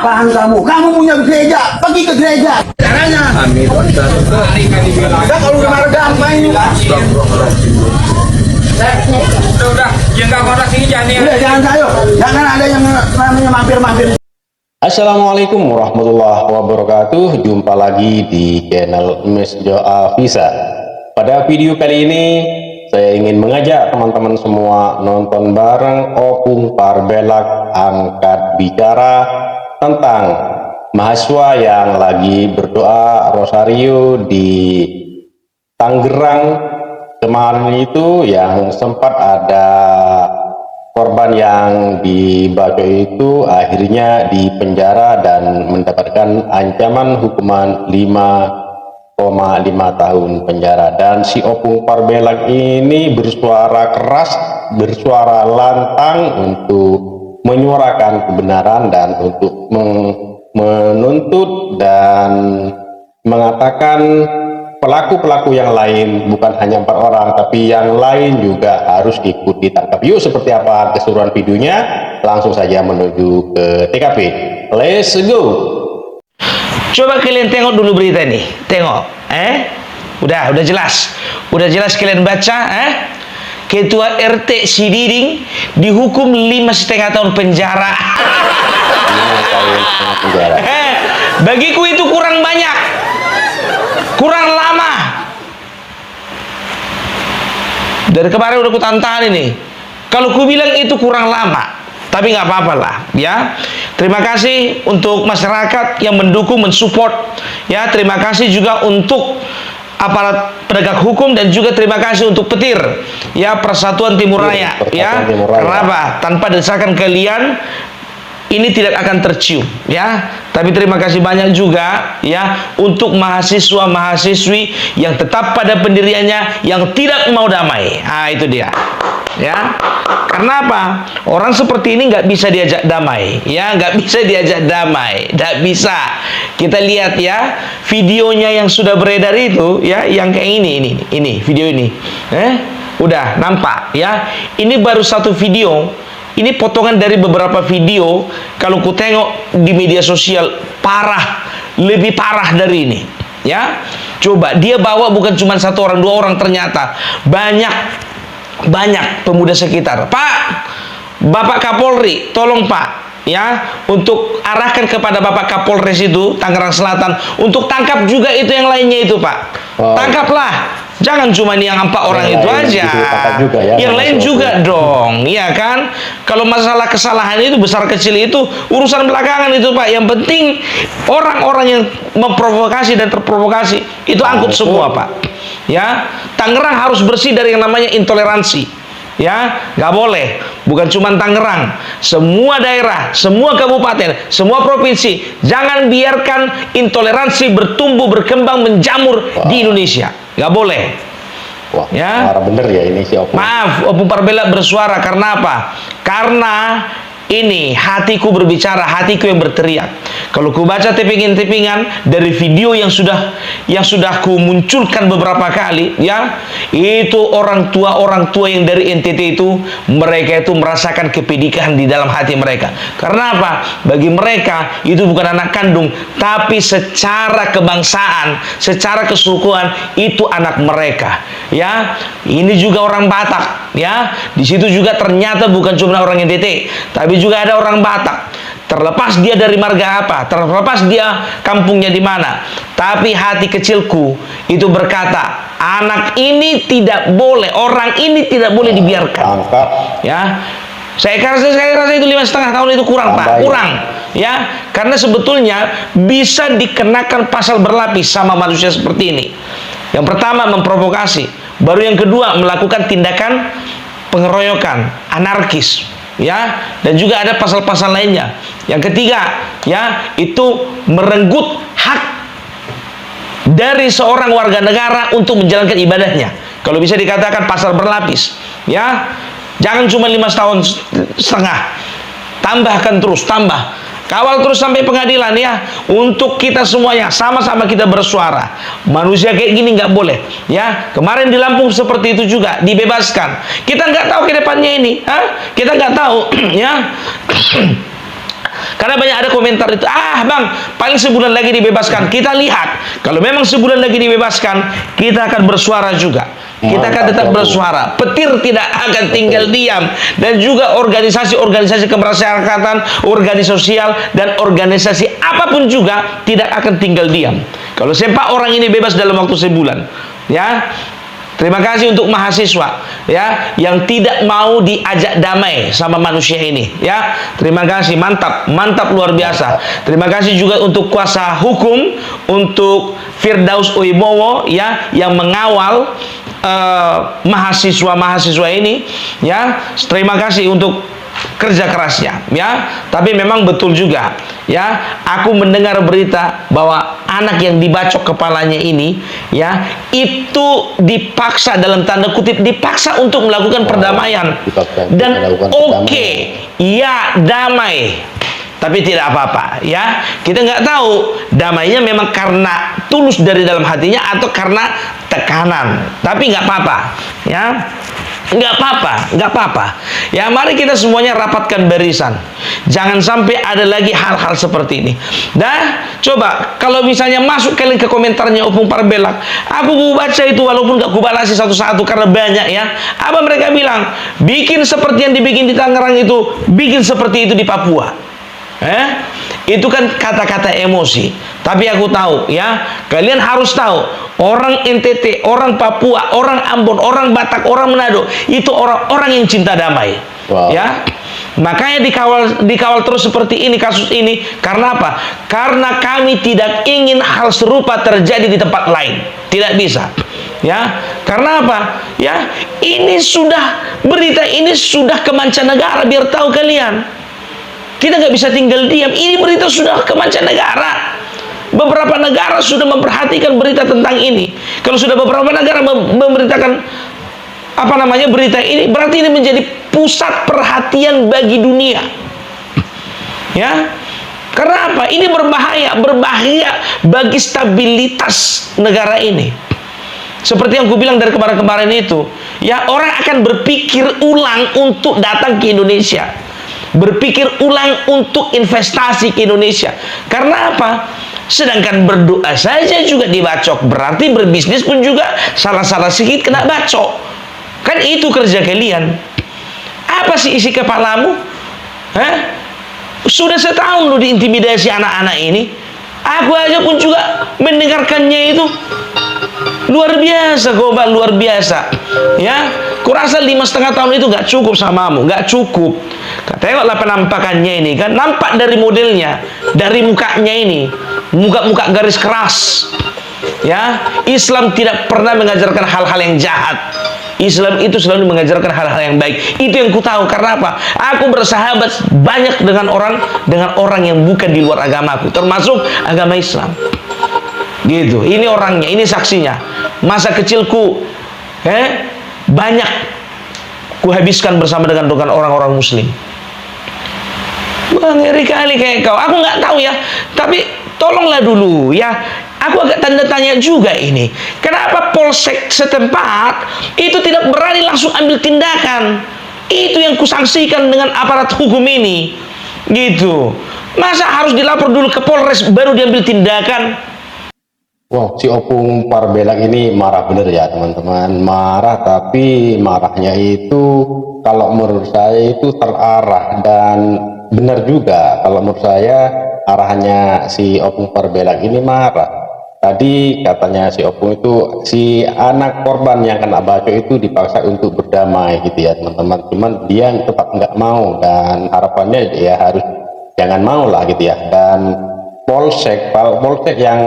apaan kamu? Kamu punya gereja, pergi ke gereja. Caranya. Amin. Udah kalau udah marah damai juga. Udah, yang nggak korak sini jangan Udah jangan sayo, jangan ada yang namanya mampir-mampir. Assalamualaikum warahmatullahi wabarakatuh. Jumpa lagi di channel Mesjo Afisa. Pada video kali ini saya ingin mengajak teman-teman semua nonton bareng Opung Parbelak angkat bicara tentang mahasiswa yang lagi berdoa rosario di Tangerang kemarin itu, yang sempat ada korban yang dibacoi itu akhirnya dipenjara dan mendapatkan ancaman hukuman 5,5 tahun penjara. Dan si Opung Parbelak ini bersuara keras, bersuara lantang untuk menyuarakan kebenaran dan untuk menuntut dan mengatakan pelaku-pelaku yang lain, bukan hanya 4 orang tapi yang lain juga harus ikut ditangkap. Yuk, seperti apa keseluruhan videonya, langsung saja menuju ke TKP. Let's go. Coba kalian tengok dulu berita ini, tengok, udah jelas kalian baca, Ketua RT Sididing dihukum 5,5 tahun penjara. 5 tahun penjara. Bagiku itu kurang banyak, kurang lama. Dari kemarin udah kutantan ini, kalau ku bilang itu kurang lama, tapi nggak apa-apa lah, ya. Terima kasih untuk masyarakat yang mendukung, mensupport, ya. Terima kasih juga untuk aparat penegak hukum dan juga terima kasih untuk petir, ya, Persatuan Timur Raya, ya. Kenapa? Tanpa desakan kalian ini tidak akan tercium, ya. Tapi terima kasih banyak juga, ya, untuk mahasiswa-mahasiswi yang tetap pada pendiriannya, yang tidak mau damai. Nah, itu dia, ya. Karena apa? Orang seperti ini nggak bisa diajak damai, ya, nggak bisa diajak damai, nggak bisa. Kita lihat, ya, videonya yang sudah beredar itu, ya, yang kayak ini video ini, udah nampak, ya. Ini baru satu video. Ini potongan dari beberapa video. Kalau ku tengok di media sosial, parah, lebih parah dari ini, ya. Coba dia bawa bukan cuma 1 orang 2 orang, ternyata banyak pemuda sekitar. Pak, Bapak Kapolri, tolong Pak, ya, untuk arahkan kepada Bapak Kapolres itu Tangerang Selatan untuk tangkap juga itu yang lainnya itu, Pak. Tangkaplah. Jangan cuma yang 4 orang itu aja, juga, ya, yang lain juga dong, ya kan? Kalau masalah kesalahan itu besar kecil itu urusan belakangan itu, Pak. Yang penting orang-orang yang memprovokasi dan terprovokasi itu angkut semua, Pak. Ya, Tangerang harus bersih dari yang namanya intoleransi. Ya, nggak boleh. Bukan cuma Tangerang, semua daerah, semua kabupaten, semua provinsi. Jangan biarkan intoleransi bertumbuh, berkembang, menjamur di Indonesia. Nggak boleh. Wah, ya, marah bener ya ini si Opung. Maaf, Opung Parbelak bersuara karena apa? Karena ini hatiku berbicara, hatiku yang berteriak. Kalau ku baca tippingan-tippingan dari video yang sudah ku munculkan beberapa kali, ya, itu orang tua yang dari NTT itu, mereka itu merasakan kepedihan di dalam hati mereka. Karena apa? Bagi mereka itu bukan anak kandung, tapi secara kebangsaan, secara kesukuan itu anak mereka. Ya, ini juga orang Batak. Ya, di situ juga ternyata bukan cuma orang NTT, tapi juga ada orang Batak. Terlepas dia dari marga apa, terlepas dia kampungnya di mana, tapi hati kecilku itu berkata, anak ini tidak boleh, orang ini tidak boleh dibiarkan. Ya, saya rasa itu 5,5 tahun itu kurang, Pak, kurang. Ya, karena sebetulnya bisa dikenakan pasal berlapis sama manusia seperti ini. Yang pertama memprovokasi, baru yang kedua melakukan tindakan pengeroyokan, anarkis, ya, dan juga ada pasal-pasal lainnya. Yang ketiga, ya, itu merenggut hak dari seorang warga negara untuk menjalankan ibadahnya. Kalau bisa dikatakan pasal berlapis, ya. Jangan cuma 5,5 tahun, tambahkan terus, tambah. Kawal terus sampai pengadilan, ya, untuk kita semuanya sama-sama kita bersuara. Manusia kayak gini nggak boleh, ya. Kemarin di Lampung seperti itu juga dibebaskan. Kita nggak tahu ke depannya ini, kita nggak tahu, ya. Karena banyak ada komentar itu, bang, paling sebulan lagi dibebaskan. Kita lihat, kalau memang sebulan lagi dibebaskan, kita akan bersuara juga. Kita akan tetap bersuara. Petir tidak akan tinggal diam. Dan juga organisasi-organisasi kemasyarakatan, organisasi sosial, dan organisasi apapun juga tidak akan tinggal diam. Kalau sempat orang ini bebas dalam waktu sebulan, ya. Terima kasih untuk mahasiswa, ya, yang tidak mau diajak damai sama manusia ini, ya. Terima kasih, mantap, mantap luar biasa. Terima kasih juga untuk kuasa hukum, untuk Firdaus Uibowo, ya, yang mengawal mahasiswa ini, ya. Terima kasih untuk kerja kerasnya, ya. Tapi memang betul juga, ya, aku mendengar berita bahwa anak yang dibacok kepalanya ini, ya, itu dipaksa, dalam tanda kutip dipaksa untuk melakukan perdamaian. Dan oke, ya, damai, tapi tidak apa-apa, ya. Kita nggak tahu damainya memang karena tulus dari dalam hatinya atau karena tekanan. Tapi nggak apa-apa, ya. Nggak apa-apa. Ya, mari kita semuanya rapatkan barisan. Jangan sampai ada lagi hal-hal seperti ini. Nah, coba kalau misalnya masuk kalian ke komentarnya Opung Parbelak, aku baca itu walaupun nggak kubalasi satu-satu karena banyak, ya. Apa mereka bilang? Bikin seperti yang dibikin di Tangerang itu, bikin seperti itu di Papua. Itu kan kata-kata emosi. Tapi aku tahu, ya, kalian harus tahu, orang NTT, orang Papua, orang Ambon, orang Batak, orang Manado, itu orang-orang yang cinta damai. Wow. Ya, makanya dikawal terus seperti ini, kasus ini. Karena apa? Karena kami tidak ingin hal serupa terjadi di tempat lain. Tidak bisa. Ya, karena apa? Ya, ini sudah, berita ini sudah ke mancanegara, biar tahu kalian. Kita nggak bisa tinggal diam. Ini berita sudah ke mancanegara. Beberapa negara sudah memperhatikan berita tentang ini. Kalau sudah beberapa negara memberitakan berita ini, berarti ini menjadi pusat perhatian bagi dunia. Ya. Karena apa? Ini berbahaya bagi stabilitas negara ini. Seperti yang aku bilang dari kemarin-kemarin itu, ya, orang akan berpikir ulang untuk datang ke Indonesia. Berpikir ulang untuk investasi ke Indonesia. Karena apa? Sedangkan berdoa saja juga dibacok, berarti berbisnis pun juga salah-salah sedikit kena bacok. Kan itu kerja kalian. Apa sih isi kepalamu? Sudah setahun lu diintimidasi anak-anak ini. Aku aja pun juga mendengarkannya itu luar biasa, Goba, luar biasa. Ya, kurasa 5,5 tahun itu nggak cukup samamu, nggak cukup. Tengoklah penampakannya ini, kan nampak dari modelnya, dari mukanya ini, muka-muka garis keras. Ya, Islam tidak pernah mengajarkan hal-hal yang jahat. Islam itu selalu mengajarkan hal-hal yang baik. Itu yang ku tahu. Karena apa? Aku bersahabat banyak dengan orang yang bukan di luar agamaku, termasuk agama Islam. Gitu. Ini orangnya, ini saksinya. Masa kecilku banyak kuhabiskan bersama dengan orang-orang muslim. Wah, ngeri kali kayak kau. Aku nggak tahu, ya. Tapi tolonglah dulu, ya. Aku agak tanda tanya juga ini. Kenapa polsek setempat itu tidak berani langsung ambil tindakan? Itu yang kusangsikan dengan aparat hukum ini. Gitu. Masa harus dilapor dulu ke Polres baru diambil tindakan? Wow, si Opung Parbelak ini marah bener ya teman-teman. Marah, tapi marahnya itu kalau menurut saya itu terarah dan benar juga. Kalau menurut saya arahnya si Opung Parbelak ini marah. Tadi katanya si Opung itu, si anak korban yang kena bacok itu dipaksa untuk berdamai gitu ya teman-teman. Cuman dia tetap nggak mau, dan harapannya ya harus jangan mau lah gitu ya. Dan polsek yang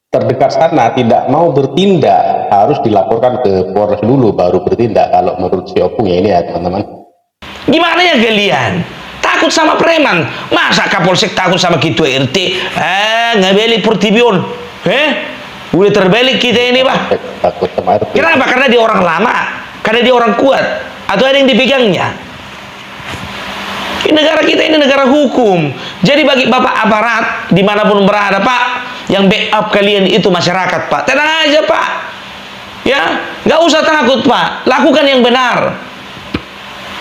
terdekat sana tidak mau bertindak, harus dilaporkan ke Polres dulu baru bertindak kalau menurut si Opung ya ini ya teman-teman. Gimana ya kalian? Takut sama preman? Masa Kapolsek takut sama ketua RT? Ngebeli Portibion. Udah terbalik kita ini, Pak. Takut sama RT. Kenapa? Karena dia orang lama, karena dia orang kuat, atau ada yang dipegangnya. Negara kita ini negara hukum. Jadi bagi Bapak aparat dimanapun berada, Pak, yang backup kalian itu masyarakat, Pak. Tenang aja, Pak. Ya, nggak usah takut, Pak. Lakukan yang benar.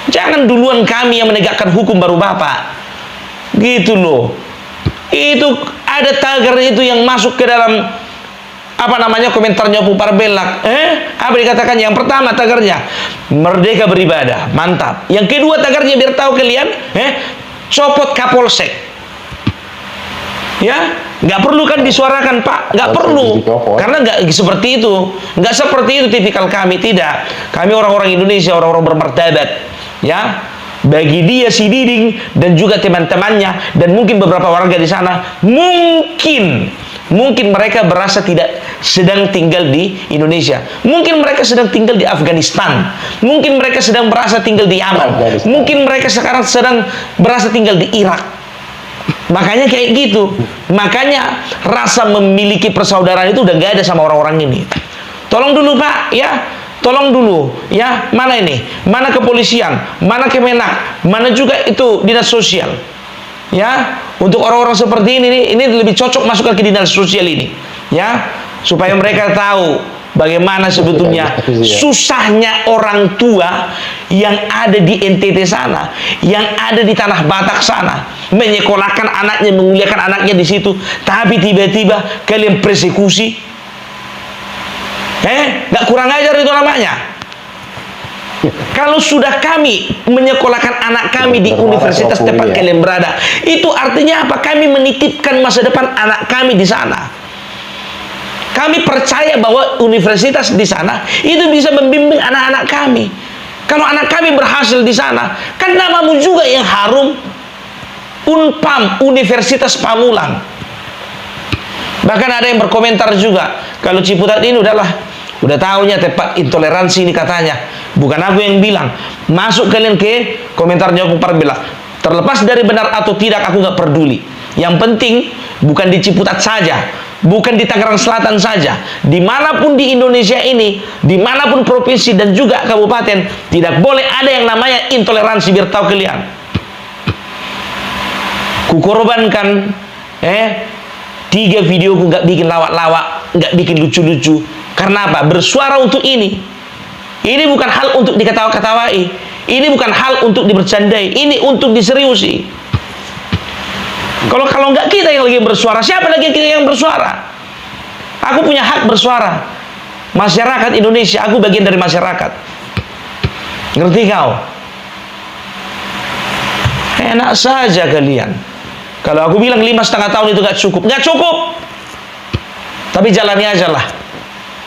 Jangan duluan kami yang menegakkan hukum baru Bapak. Gitu loh. Itu ada tagar itu yang masuk ke dalam apa namanya komentarnya Opung Parbelak. Apa dikatakan? Yang pertama tagarnya merdeka beribadah, mantap. Yang kedua tagarnya biar tahu kalian, copot Kapolsek. Ya, nggak perlu kan disuarakan Pak, nggak perlu, karena nggak seperti itu, nggak seperti itu tipikal kami, tidak. Kami orang-orang Indonesia, orang-orang bermartabat, ya. Bagi dia si Diding dan juga teman-temannya dan mungkin beberapa warga di sana, mungkin mereka berasa tidak sedang tinggal di Indonesia, mungkin mereka sedang tinggal di Afghanistan, mungkin mereka sedang berasa tinggal di Yaman, mungkin mereka sekarang sedang berasa tinggal di Irak. Makanya kayak gitu. Makanya rasa memiliki persaudaraan itu udah gak ada sama orang-orang ini. Tolong dulu Pak, ya. Tolong dulu, ya. Mana ini? Mana kepolisian? Mana Kemenak? Mana juga itu dinas sosial? Ya, untuk orang-orang seperti ini lebih cocok masuk ke dinas sosial ini, ya, supaya mereka tahu bagaimana sebetulnya susahnya orang tua yang ada di NTT sana, yang ada di Tanah Batak sana, menyekolahkan anaknya, menguliakan anaknya di situ, tapi tiba-tiba kalian persekusi. Nggak kurang ajar itu namanya. Kalau sudah kami menyekolahkan anak kami di universitas tempat kalian berada, itu artinya apa? Kami menitipkan masa depan anak kami di sana. Kami percaya bahwa universitas di sana itu bisa membimbing anak-anak kami. Kalau anak kami berhasil di sana, kan namamu juga yang harum. Unpam, Universitas Pamulang. Bahkan ada yang berkomentar juga, kalau Ciputat ini udah tahunya tempat intoleransi ini katanya. Bukan aku yang bilang. Masuk kalian ke komentarnya Opung Parbelak. Terlepas dari benar atau tidak, aku nggak peduli. Yang penting bukan di Ciputat saja, bukan di Tangerang Selatan saja, dimanapun di Indonesia ini, dimanapun provinsi dan juga kabupaten, tidak boleh ada yang namanya intoleransi. Biar tahu kalian. Kukorbankan 3 videoku nggak bikin lawak-lawak, nggak bikin lucu-lucu. Karena apa? Bersuara untuk ini. Ini bukan hal untuk diketawa-ketawai. Ini bukan hal untuk dibercandai. Ini untuk diseriusi. Kalau nggak kita yang lagi bersuara, siapa lagi kita yang bersuara? Aku punya hak bersuara. Masyarakat Indonesia, aku bagian dari masyarakat. Ngerti kau? Enak saja kalian. Kalau aku bilang 5,5 tahun itu nggak cukup, nggak cukup. Tapi jalani aja lah.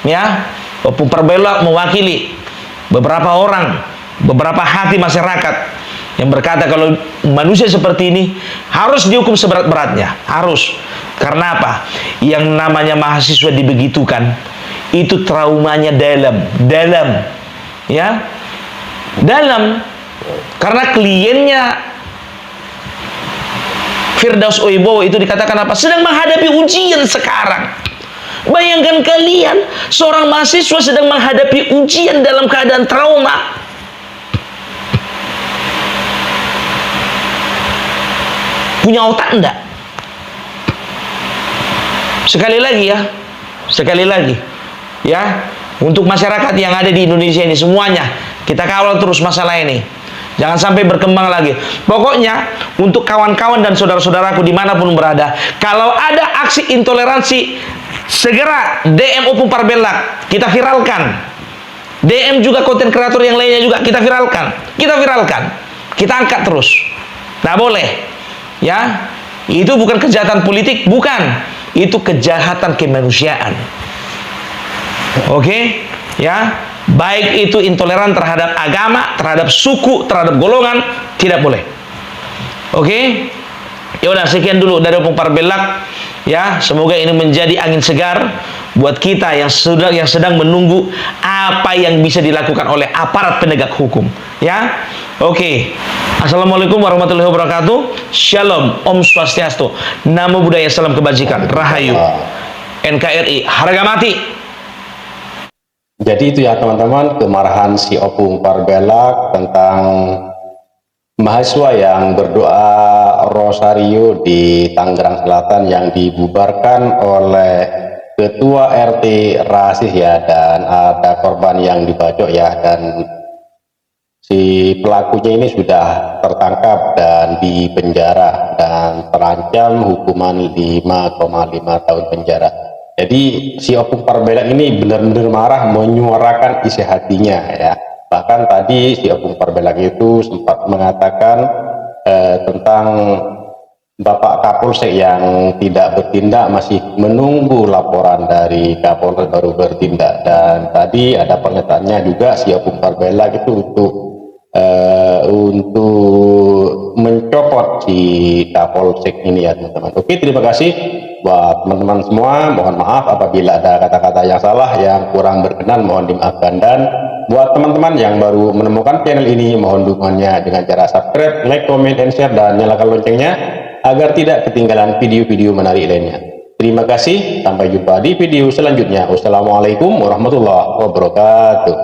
Ya, Opung Parbelak mewakili beberapa orang, beberapa hati masyarakat yang berkata kalau manusia seperti ini harus dihukum seberat-beratnya, harus. Karena apa? Yang namanya mahasiswa dibegitukan, itu traumanya dalam, ya, dalam. Karena kliennya Firdaus Oibowo itu dikatakan apa? Sedang menghadapi ujian sekarang. Bayangkan kalian, seorang mahasiswa sedang menghadapi ujian dalam keadaan trauma. Punya otak enggak? Sekali lagi ya, untuk masyarakat yang ada di Indonesia ini semuanya, kita kawal terus masalah ini. Jangan sampai berkembang lagi. Pokoknya untuk kawan-kawan dan saudara-saudaraku dimanapun berada, kalau ada aksi intoleransi, segera DM Opung Parbelak, kita viralkan. DM juga konten kreator yang lainnya juga kita viralkan. Kita angkat terus. Nah boleh, ya. Itu bukan kejahatan politik, bukan. Itu kejahatan kemanusiaan. Oke, ya. Baik itu intoleran terhadap agama, terhadap suku, terhadap golongan, tidak boleh. Oke? Ya udah, sekian dulu dari Opung Parbelak. Ya, semoga ini menjadi angin segar buat kita yang sedang menunggu apa yang bisa dilakukan oleh aparat penegak hukum. Ya. Oke. Assalamualaikum warahmatullahi wabarakatuh. Shalom, Om Swastiastu. Namo Buddhaya, salam kebajikan. Rahayu. NKRI harga mati. Jadi itu ya teman-teman, kemarahan si Opung Parbelak tentang mahasiswa yang berdoa rosario di Tangerang Selatan yang dibubarkan oleh ketua RT rasis ya, dan ada korban yang dibacok ya, dan si pelakunya ini sudah tertangkap dan dipenjara dan terancam hukuman 5,5 tahun penjara. Jadi si Opung Parbelak ini benar-benar marah, menyuarakan isi hatinya ya. Bahkan tadi si Opung Parbelak itu sempat mengatakan tentang Bapak Kapolsek yang tidak bertindak, masih menunggu laporan dari Kapolres baru bertindak. Dan tadi ada pernyataannya juga si Opung Parbelak itu untuk mencopot si Kapolsek ini ya teman-teman. Oke, terima kasih buat teman-teman semua. Mohon maaf apabila ada kata-kata yang salah, yang kurang berkenan, mohon dimaafkan. Dan buat teman-teman yang baru menemukan channel ini, mohon dukungannya dengan cara subscribe, like, comment, and share, dan nyalakan loncengnya agar tidak ketinggalan video-video menarik lainnya. Terima kasih, sampai jumpa di video selanjutnya. Wassalamualaikum warahmatullahi wabarakatuh.